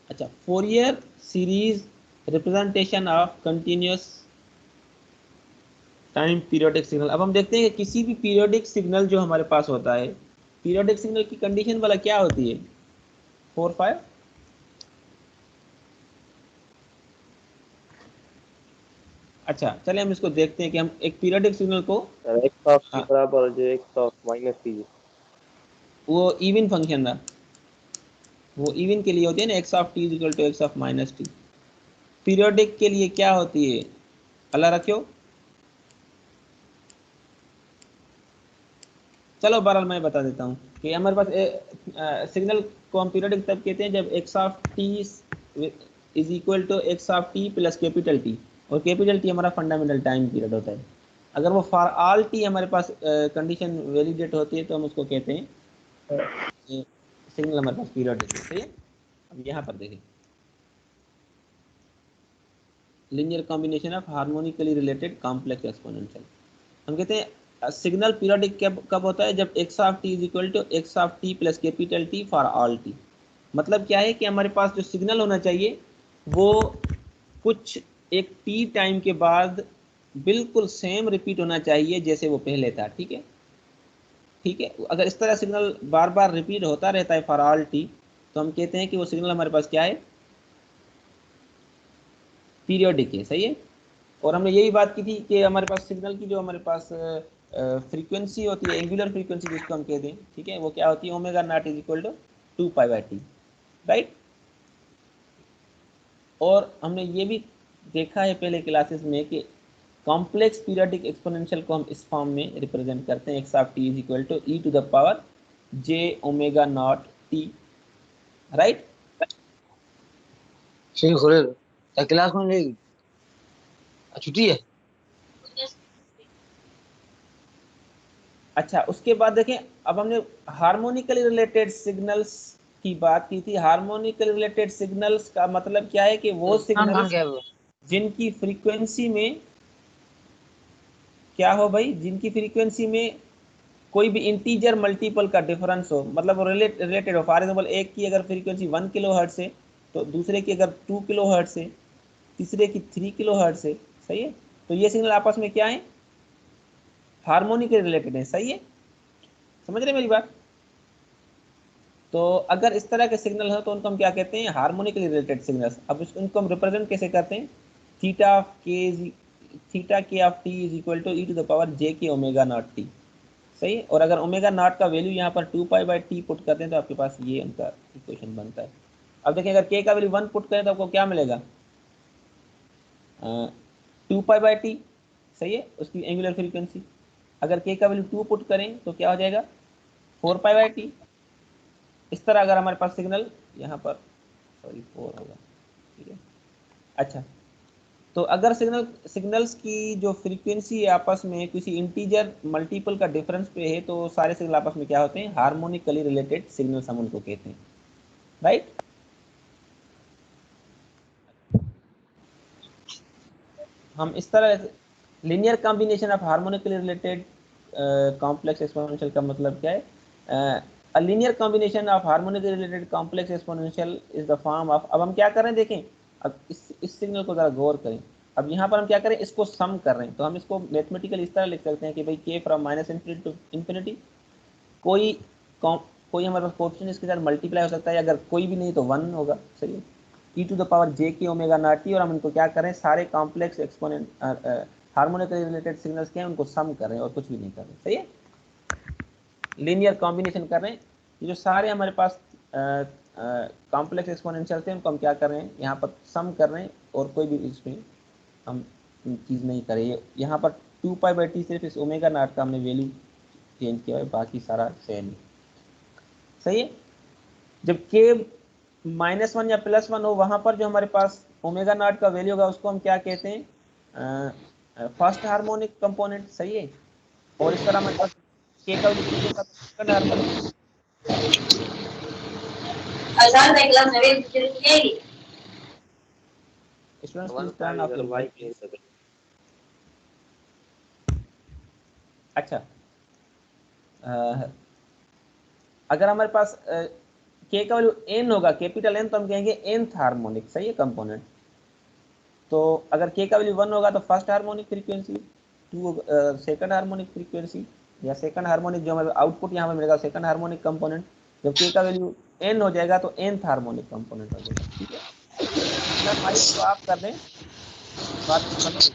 अच्छा, Fourier series representation of continuous time periodic signal. अब हम देखते हैं कि किसी भी पीरियोडिक सिग्नल जो हमारे पास होता है, पीरियोडिक सिग्नल की कंडीशन वाला क्या होती है, 4 5। अच्छा, चलिए हम इसको देखते हैं कि हम एक पीरियोडिक सिग्नल को x ऑफ t बराबर जो x ऑफ माइनस t। वो इवन फंक्शन था, वो इवन के लिए होती है ना, x of t equal to x of minus t. Periodic के लिए क्या होती है, अल्लाह रखियो। चलो बहरहाल मैं बता देता हूँ कि हमारे पास सिग्नल को हम पीरियोडिक तब कहते हैं जब x of T is equal to x of t plus capital T, और कैपिटल टी हमारा फंडामेंटल टाइम पीरियड होता है। अगर वो फॉर ऑल टी हमारे पास कंडीशन वैलिडेट होती है तो हम उसको कहते हैं सिग्नल हमारे पास पीरियोडिक है। सही है, अब यहाँ पर देखें, linear combination of harmonically related complex exponential. हम कहते हैं सिग्नल पीरियोडिक कब होता है, जब x of T is equal to x of t plus capital T for all t. मतलब क्या है कि हमारे पास जो सिग्नल होना चाहिए वो कुछ एक टी टाइम के बाद बिल्कुल सेम रिपीट होना चाहिए जैसे वो पहले था। ठीक है, ठीक है, अगर इस तरह सिग्नल बार बार रिपीट होता रहता है फॉर ऑल टी तो हम कहते हैं कि वो सिग्नल हमारे पास क्या है, पीरियोडिक है। सही है, और हमने यही बात की थी कि हमारे पास सिग्नल की जो हमारे पास फ्रीक्वेंसी होती है, एंगुलर फ्रीक्वेंसी जिसको हम कहते हैं, ठीक है, वो क्या होती है, omega not is equal to 2π/t। Right, और हमने ये भी देखा है पहले क्लासेस में कि कॉम्प्लेक्स पीरियोडिक एक्सपोनेंशियल को हम इस फॉर्म में रिप्रेजेंट करते हैं, x of T is equal to E to the power j omega not t. Right, ठीक हो रहे क्लास में नहीं छुट्टी है। अच्छा, उसके बाद देखें, अब हमने हार्मोनिकली रिलेटेड सिग्नल्स की बात की थी। हार्मोनिकली रिलेटेड सिग्नल्स का मतलब क्या है कि वो सिग्नल्स जिनकी फ्रीक्वेंसी में क्या हो भाई, जिनकी फ्रीक्वेंसी में कोई भी इंटीजर मल्टीपल का डिफरेंस हो, मतलब रिलेटेड हो। फॉर एग्जाम्पल, एक की अगर फ्रीक्वेंसी 1 किलो हर्ट्ज है तो दूसरे की अगर 2 किलो हर्ट्ज है, तीसरे की 3 किलो हर्ट्ज है। सही है, तो ये सिग्नल आपस में क्या है, हार्मोनिकली रिलेटेड है। सही है, समझ रहे मेरी बात? तो अगर इस तरह के सिग्नल हो तो उनको हम क्या कहते हैं, हार्मोनिकली रिलेटेड सिग्नल्स। अब उनको हम रिप्रेजेंट कैसे करते हैं, थीटा के of T is equal to E to the power J K omega not T. सही है, और अगर ओमेगा नॉट का वैल्यू यहाँ पर 2π/t पुट करते हैं तो आपके पास ये उनका इक्वेशन बनता है। अब देखिए, अगर k का वैल्यू 1 पुट करें तो आपको क्या मिलेगा, 2π/t। सही है, उसकी एंगुलर फ्रीक्वेंसी। अगर k का वैल्यू 2 पुट करें तो क्या हो जाएगा, 4π/t। इस तरह अगर हमारे पास सिग्नल यहाँ पर 4 होगा। ठीक है, अच्छा, तो अगर सिग्नल्स की जो फ्रीक्वेंसी है आपस में किसी इंटीजर मल्टीपल का डिफरेंस पे है तो सारे सिग्नल आपस में क्या होते हैं, हार्मोनिकली रिलेटेड सिग्नल्स हम उनको कहते हैं। राइट, हम इस तरह linear combination of harmonically related complex exponential का मतलब क्या है? A linear combination of harmonically related complex exponential is the form of, अब हम क्या कर रहे हैं देखें, अब इस सिग्नल को जरा गौर करें। अब यहाँ पर हम क्या करें, इसको सम कर रहे हैं, तो हम इसको मैथमेटिकल इस तरह लिख सकते हैं कि भाई k from minus infinity to infinity, कोई कोई हमारे पास कोएफिशिएंट इसके साथ मल्टीप्लाई हो सकता है, अगर कोई भी नहीं तो 1 होगा, सही है, e to the power j के ओमेगा नॉट टी, और हम इनको क्या करें, सारे complex exponent harmonically related signals के हैं उनको सम कर रहे हैं और कुछ भी नहीं कर रहे, सही है, लीनियर कॉम्बिनेशन कर रहे हैं। ये जो सारे हमारे पास कॉम्प्लेक्स एक्सपोनेंशियल थे उनको हम क्या कर रहे हैं, यहाँ पर सम कर रहे हैं और कोई भी इसमें हम चीज़ नहीं करें। यहाँ पर 2π/t सिर्फ इस ओमेगा नॉट का हमने वैल्यू चेंज किया है, बाकी सारा सेम है, सही है। जब k -1 या +1 हो, वहां पर जो हमारे पास ओमेगा नॉट का वैल्यू होगा उसको हम क्या कहते हैं, फर्स्ट हार्मोनिक कंपोनेंट, सही है। और इस तरह हमारे पास k का वैल्यू होगा तो second harmonic. Students please turn off your mic. अच्छा, अगर हमारे पास k का वैल्यू n होगा, कैपिटल N, तो हम कहेंगे nth हार्मोनिक, सही है, कंपोनेंट। तो अगर k का वैल्यू 1 होगा तो first harmonic frequency, 2 second harmonic frequency, या सेकंड हार्मोनिक जो हमारे आउटपुट यहाँ पे मिलेगा सेकंड हार्मोनिक कंपोनेंट। जब k का वैल्यू n हो जाएगा तो nth हार्मोनिक कंपोनेंट हो जाएगा, ठीक है। सर माइक को आप कर दें, बात बंद।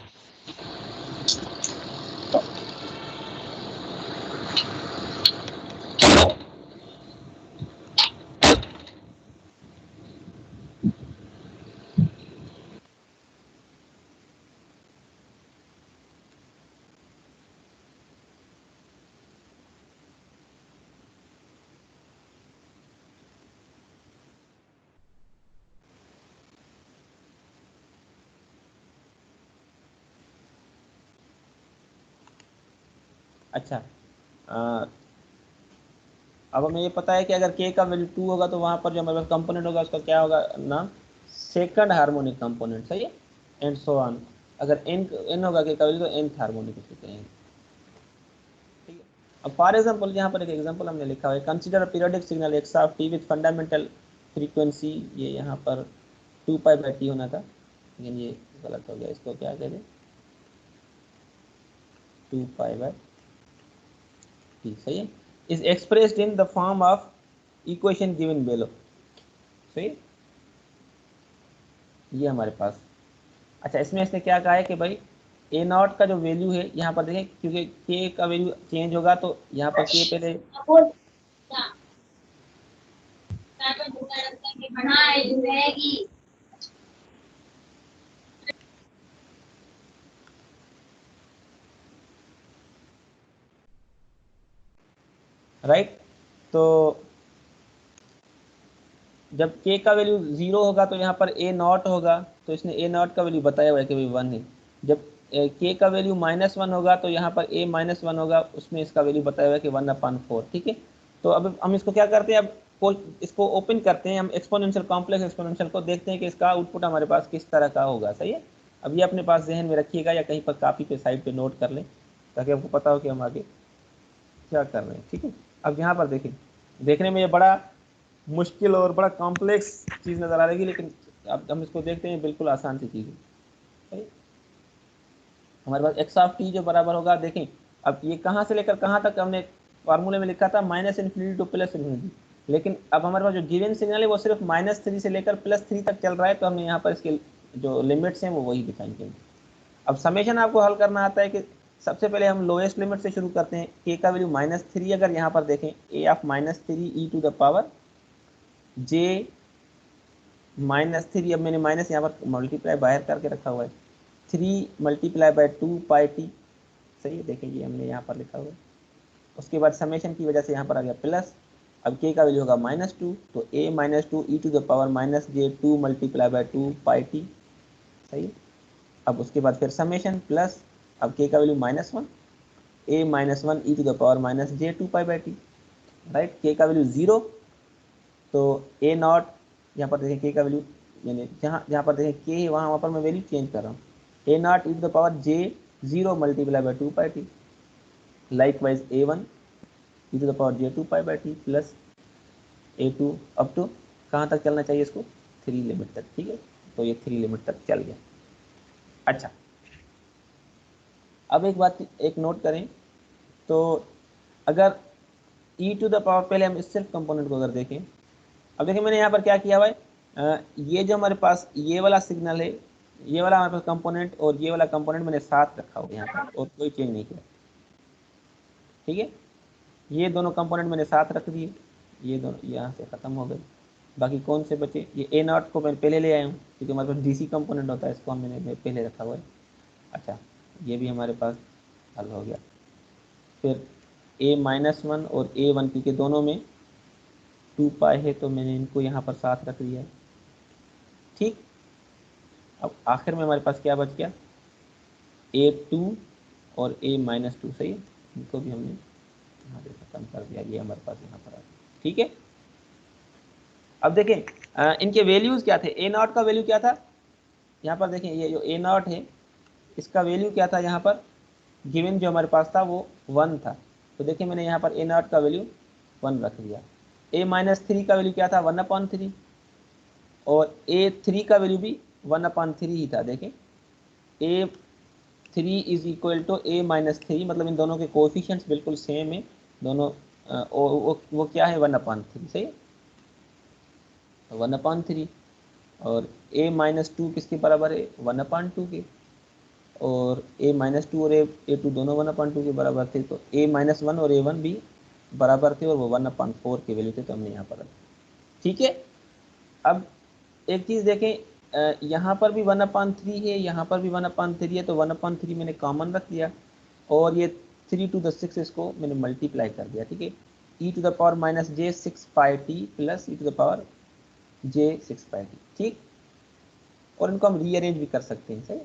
अच्छा, अब हमें ये पता है कि अगर k का वैल्यू 2 होगा तो वहां पर जो हमारे पास कंपोनेंट होगा उसका क्या होगा नाम, सेकंड हार्मोनिक कंपोनेंट, सही है, एंड सो ऑन। अगर n होगा k का वैल्यू तो nth हार्मोनिक उसे कहेंगे, ठीक है। अब फॉर एग्जांपल यहाँ पर एक एग्जांपल हमने लिखा हुआ है, consider periodic signal x of t with fundamental frequency, ये यहाँ पर 2π/t होना था लेकिन ये गलत हो गया, इसको क्या कह दें 2π/t, सही है, is expressed in the form of equation given below, सही, ये हमारे पास। अच्छा, इसमें इसने क्या कहा है कि भाई ए नॉट का जो वैल्यू है यहाँ पर देखें, क्योंकि के का वैल्यू चेंज होगा तो यहाँ पर के पहले राइट, तो जब k का वैल्यू 0 होगा तो यहाँ पर ए नॉट होगा, तो इसने ए नॉट का वैल्यू बताया हुआ है कि भाई 1 है। जब k का वैल्यू -1 होगा तो यहाँ पर a -1 होगा, उसमें इसका वैल्यू बताया हुआ है कि 1/4, ठीक है। तो अब हम इसको क्या करते हैं, अब इसको ओपन करते हैं, हम एक्सपोनेंशियल कॉम्प्लेक्स एक्सपोनेंशियल को देखते हैं कि इसका आउटपुट हमारे पास किस तरह का होगा, सही है। अब ये अपने पास जहन में रखिएगा या कहीं पर कापी पे साइड पे नोट कर लें ताकि आपको पता हो कि हम आगे क्या कर रहे हैं, ठीक है। अब यहाँ पर देखें, देखने में ये बड़ा मुश्किल और बड़ा कॉम्प्लेक्स चीज़ नज़र आ रही है, लेकिन अब हम इसको देखते हैं, बिल्कुल आसान सी चीज़ है। हमारे पास एक्स ऑफ टी जो बराबर होगा, देखें अब ये कहाँ से लेकर कहाँ तक हमने फार्मूले में लिखा था -∞ टू +∞, लेकिन अब हमारे पास जो गिवन सिग्नल है वो सिर्फ -3 से लेकर +3 तक चल रहा है, तो हमने यहाँ पर इसके जो लिमिट्स हैं वो वही डिफाइन किए। अब समेशन आपको हल करना आता है कि सबसे पहले हम लोएस्ट लिमिट से शुरू करते हैं, k का वैल्यू -3, अगर यहाँ पर देखें a of -3 e to the power j -3, अब मैंने माइनस यहाँ पर मल्टीप्लाई बाहर करके रखा हुआ है, 3 × 2πt, सही है, देखिए ये हमने यहाँ पर लिखा हुआ है। उसके बाद समेशन की वजह से यहाँ पर आ गया प्लस, अब k का वैल्यू होगा -2, तो a -2 e to the power -j2 × 2πt, सही है। अब उसके बाद फिर समेशन प्लस, अब k का value -1, a -1 e to the power -j2πt, right. k का वैल्यू 0, तो a नॉट, यहाँ पर देखें k का वैल्यू, यानी जहाँ पर देखें k है वहाँ पर मैं वैल्यू चेंज कर रहा हूँ, A naught E to the power J 0 multiply by 2 pi T, likewise A1 E to the power J 2 pi by T plus A2 up to कहाँ तक चलना चाहिए इसको, 3 लिमिट तक, ठीक है। तो ये 3 लिमिट तक चल गया। अच्छा, अब एक बात एक नोट करें, तो अगर ई टू द पावर, पहले हम इस सिर्फ कंपोनेंट को अगर देखें, अब देखिए मैंने यहाँ पर क्या किया भाई, ये जो हमारे पास ये वाला सिग्नल है, ये वाला हमारे पास कंपोनेंट और ये वाला कंपोनेंट मैंने साथ रखा हुआ यहाँ पर और कोई चेंज नहीं किया, ठीक है। ये दोनों कंपोनेंट मैंने साथ रख दिए, ये दोनों यहाँ से ख़त्म हो गए, बाकी कौन से बचे, ये ए नॉट को मैं पहले ले आया हूँ क्योंकि हमारे पास डीसी कंपोनेंट होता है, इसको मैंने पहले रखा हुआ है। अच्छा, ये भी हमारे पास हल हो गया। फिर A-1 और A1 क्योंकि दोनों में 2 पाई है तो मैंने इनको यहाँ पर साथ रख दिया, ठीक। अब आखिर में हमारे पास क्या बच गया, A2 और A-2, सही है, इनको भी हमने यहाँ से खत्म कर दिया, ये हमारे पास यहाँ पर आ गया, ठीक है। अब देखें इनके वैल्यूज़ क्या थे, ए नॉट का वैल्यू क्या था, यहाँ पर देखें ये जो ए नॉट है इसका वैल्यू क्या था, यहाँ पर गिवन जो हमारे पास था वो 1 था, तो देखिए मैंने यहाँ पर ए नॉट का वैल्यू 1 रख दिया। A-3 का वैल्यू क्या था, 1/3, और A3 का वैल्यू भी 1/3 ही था। देखें A3 is equal to A-3, मतलब इन दोनों के कोएफिशिएंट्स बिल्कुल सेम है, दोनों वो क्या है 1/3, सही है, 1/3, और A-2 किसके बराबर है, 1/2 के, और A-2 और A2 दोनों 1/2 के बराबर थे, तो A-1 और A1 भी बराबर थे और वो 1/4 के वैल्यू थे, तो हमने यहाँ पर रखा, ठीक है। अब एक चीज़ देखें, यहाँ पर भी 1/3 है, यहाँ पर भी 1/3 है, तो 1/3 मैंने कॉमन रख दिया और ये 3 to the 6 इसको मैंने मल्टीप्लाई कर दिया, ठीक है। e to the power minus J 6 pi T plus e to the power J 6 pi T, ठीक। और इनको हम रीअरेंज भी कर सकते हैं, सही।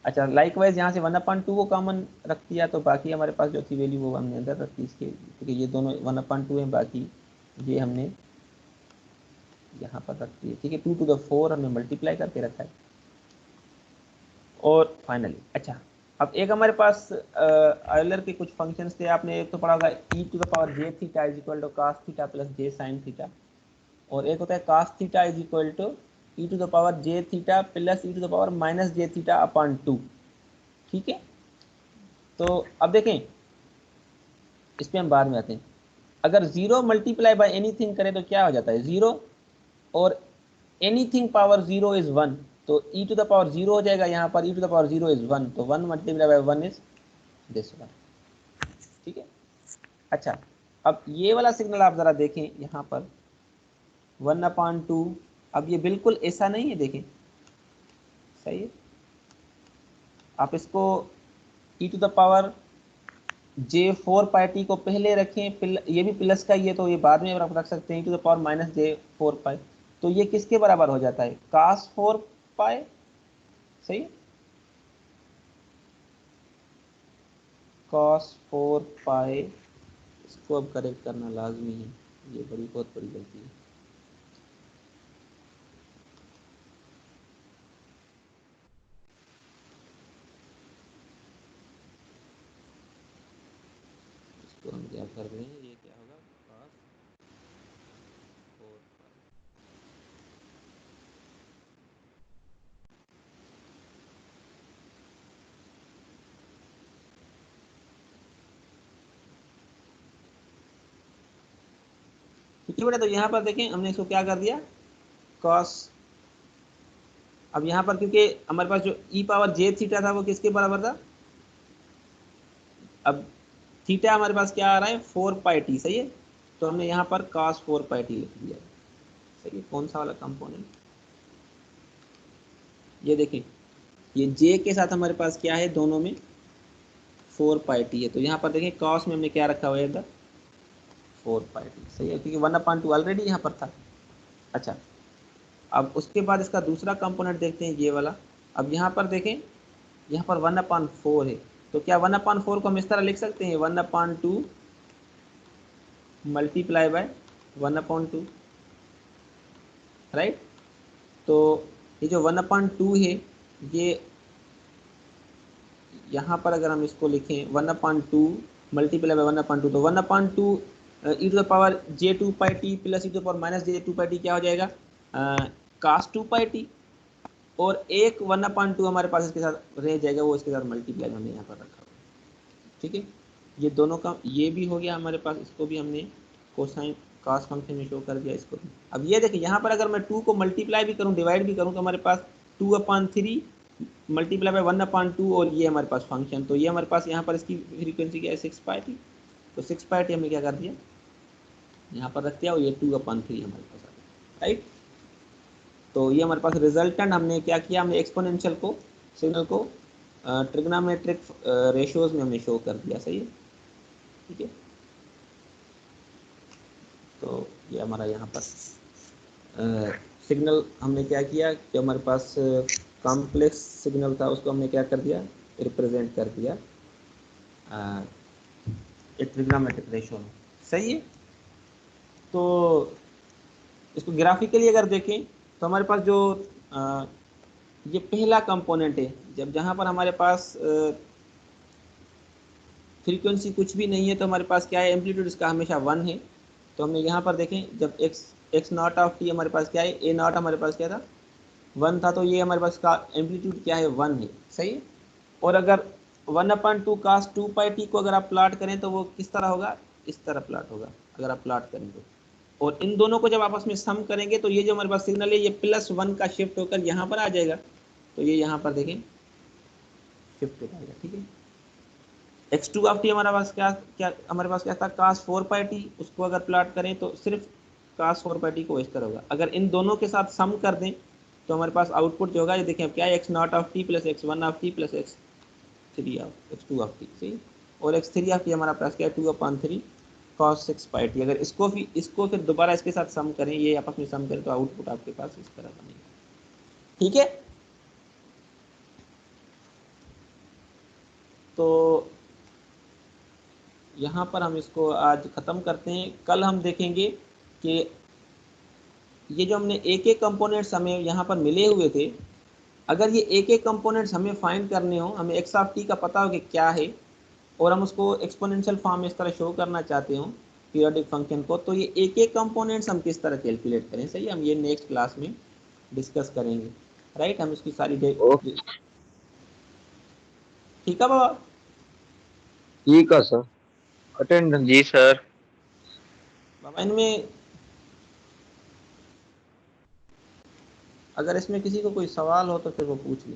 अच्छा, लाइकवाइज यहाँ से 1/2 को कॉमन रख दिया, तो बाकी हमारे पास जो थी वैल्यू वो हमने अंदर रख दी इसके, क्योंकि ये दोनों 1/2 हैं, बाकी ये हमने यहाँ पर रख दिए, ठीक है। 2 to the 4 हमने मल्टीप्लाई करके रखा है। और फाइनली अच्छा, अब एक हमारे पास आयलर के कुछ फंक्शंस थे, आपने एक तो पढ़ा होगा e to the power j theta is equal to cos theta plus j sin theta, और एक होता है cos theta is equal to e to the power j theta plus e to the power minus j theta upon 2, ठीक है। तो अब देखें, इस पर हम बाद में आते हैं। अगर 0 मल्टीप्लाई बाय एनीथिंग करें तो क्या हो जाता है, 0, और एनीथिंग पावर 0 इज 1, तो e टू द पावर 0 हो जाएगा, यहाँ पर e to the power 0 is 1, तो 1 multiply by 1 is this one, ठीक है। अच्छा, अब ये वाला सिग्नल आप जरा देखें यहाँ पर 1/2, अब ये बिल्कुल ऐसा नहीं है, देखें, सही है। आप इसको e to the power J4 pi t को पहले रखें, ये भी प्लस का ही है तो ये बाद में आप रख सकते हैं, e to the power minus J4 pi, तो ये किसके बराबर हो जाता है, cos 4 पाई, सही है, cos 4 पाई, इसको अब करेक्ट करना लाजमी है, ये बहुत बड़ी गलती है। इसको हम क्या कर रहे हैं, ये क्या होगा, cos 4 पाई, ठीक है बेटा। तो यहाँ पर देखें हमने इसको क्या कर दिया, cos, अब यहाँ पर क्योंकि हमारे पास जो e पावर j थीटा था वो किसके बराबर था, अब थीटा हमारे पास क्या आ रहा है 4 पाई टी, सही है, तो हमने यहाँ पर cos 4 पाई टी लिख दिया, सही है। कौन सा वाला कंपोनेंट, ये देखें, ये j के साथ हमारे पास क्या है, दोनों में 4 पाई टी है, तो यहाँ पर देखें cos में हमने क्या रखा हुआ है इधर 4 पाई टी, सही है, क्योंकि 1/2 ऑलरेडी यहाँ पर था। अच्छा, अब उसके बाद इसका दूसरा कंपोनेंट देखते हैं, ये वाला। अब यहाँ पर देखें, यहाँ पर 1/4 है, तो क्या 1/4 को हम इस तरह लिख सकते हैं, 1/2 मल्टीप्लाई बाय 1/2, राइट। तो ये जो 1/2 है ये यहाँ पर अगर हम इसको लिखें 1/2 मल्टीप्लाई बाय 1/2, तो 1/2 E to the power j2 pi T plus E to the power minus j2 pi T क्या हो जाएगा, cos 2 पाई टी, और एक 1/2 हमारे पास इसके साथ रह जाएगा, वो इसके साथ मल्टीप्लाई हमने यहाँ पर रखा हुआ। ठीक है, ये दोनों का ये भी हो गया हमारे पास, इसको भी हमने कोसाइन cos फंक्शन में शो कर दिया इसको भी। अब ये देखिए यहाँ पर अगर मैं 2 को मल्टीप्लाई भी करूँ डिवाइड भी करूँ तो हमारे पास 2/3 मल्टीप्लाई बाय 1/2, और ये हमारे पास फंक्शन, तो ये हमारे पास यहाँ पर इसकी फ्रीक्वेंसी क्या है 6 पाई टी, तो 6 पाई टी हमने क्या कर दिया यहाँ पर रख दिया, और ये 2/3 हमारे पास आ गया, राइट। तो ये हमारे पास रिजल्टेंट हमने क्या किया, हमने एक्सपोनेंशियल को सिग्नल को ट्रिग्नोमेट्रिक रेशियोज में हमने शो कर दिया, सही है, ठीक है। तो ये हमारा यहाँ पर सिग्नल हमने क्या किया कि हमारे पास कॉम्प्लेक्स सिग्नल था, उसको हमने क्या कर दिया, रिप्रेजेंट कर दिया ट्रिग्नोमेट्रिक रेशियो में, सही है। तो इसको ग्राफिकली अगर देखें तो हमारे पास जो ये पहला कंपोनेंट है, जब जहाँ पर हमारे पास फ्रीक्वेंसी कुछ भी नहीं है तो हमारे पास क्या है, एम्पलीट्यूड इसका हमेशा 1 है। तो हमने यहाँ पर देखें जब x नॉट ऑफ t हमारे पास क्या है, a नॉट हमारे पास क्या था 1 था, तो ये हमारे पास का एम्पलीट्यूड क्या है 1 है, सही है। और अगर 1/2 cos 2 पाई टी को अगर आप प्लाट करें तो वो किस तरह होगा, इस तरह प्लाट होगा अगर आप प्लाट करेंगे। और इन दोनों को जब आपस में सम करेंगे तो ये जो हमारे पास सिग्नल है ये +1 का शिफ्ट होकर यहाँ पर आ जाएगा, तो ये यहाँ पर देखें शिफ्ट हो जाएगा, ठीक है। x2 ऑफ t हमारे पास क्या हमारे पास क्या था cos 4 पाई टी, उसको अगर प्लाट करें तो सिर्फ cos 4 पाई टी को इस तरह होगा। अगर इन दोनों के साथ सम कर दें तो हमारे पास आउटपुट जो होगा ये देखें क्या है, x0 of t plus x1 of t plus x2 of t, सही। और x3 ऑफ t हमारा पास क्या है 2/3 cos 6 पाई टी। अगर इसको फिर दोबारा इसके साथ सम करें, ये आपस में सम करें तो आउटपुट आपके पास इस तरह बनेगा, ठीक है। तो यहाँ पर हम इसको आज ख़त्म करते हैं। कल हम देखेंगे कि ये जो हमने एक एक कंपोनेंट्स हमें यहाँ पर मिले हुए थे, अगर ये एक एक कंपोनेंट्स हमें फाइंड करने हो, हमें x ऑफ t का पता हो कि क्या है और हम उसको एक्सपोनेंशियल फॉर्म में इस तरह शो करना चाहते हो पीरियोडिक फंक्शन को, तो ये एक एक कंपोनेंट्स हम किस तरह कैलकुलेट करें, सही। हम ये नेक्स्ट क्लास में डिस्कस करेंगे, राइट। हम इसकी सारी ठीक है बाबा, ठीक है सर, अटेंडेंस जी सर। बाबा इनमें अगर इसमें किसी को कोई सवाल हो तो फिर वो पूछ ले।